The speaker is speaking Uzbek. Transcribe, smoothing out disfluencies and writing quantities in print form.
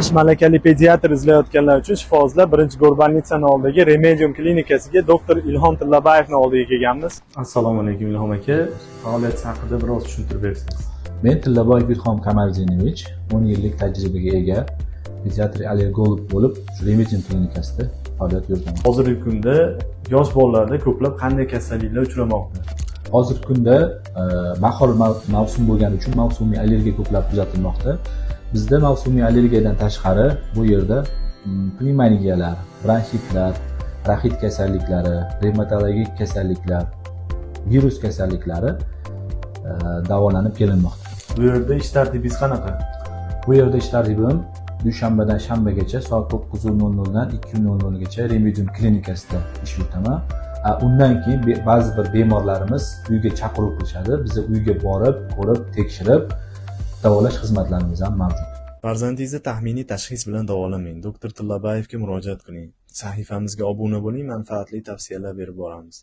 Malakali pediatr izlayotganlar uchun shifo izlab birinchi Go'rbanitsani oldidagi Remedium klinikasiga doktor Ilhom Tillabayevni oldiga kelganmiz. Assalomu alaykum Ilhom aka. Faoliyat haqida biroz tushuntirib bersangiz. Men Tillabayev Ilhom Kamalzinovich, 10 yillik tajribaga ega pediatr allergolog bo'lib, Remedium klinikasida faoliyat yuritaman. Hozirgi kunda yosh bolalarda ko'plab qanday kasalliklar uchramoqda? Hozirgi kunda bahor mavsum bo'lgani uchun mavsumiy allergiya ko'plab kuzatilmoqda. Bizda mavsumiy allergiyadan tashqari bu yerda pnevmoniyalar, bronxitlar, raxit kasalliklari, revmatologik kasalliklar, virus kasalliklari davolanib kelinmoqda. Bu yerda ish tartibingiz qanaqa? Bu yerda ish tartibim dushanbadan shanbagacha soat 9:00 dan 2:00 gacha Remedium klinikasida ish yuritaman. Undan keyin ba'zi bir bemorlarimiz uyga chaqiruv qilishadi. Biz uyga borib, ko'rib, tekshirib davolash xizmatlarimiz ham mavjud. Farzandingizni taxminiy tashxis bilan davolamang. Doktor Tillabayevga murojaat qiling. Sahifamizga obuna bo'ling, manfaatli tavsiyalar berib boramiz.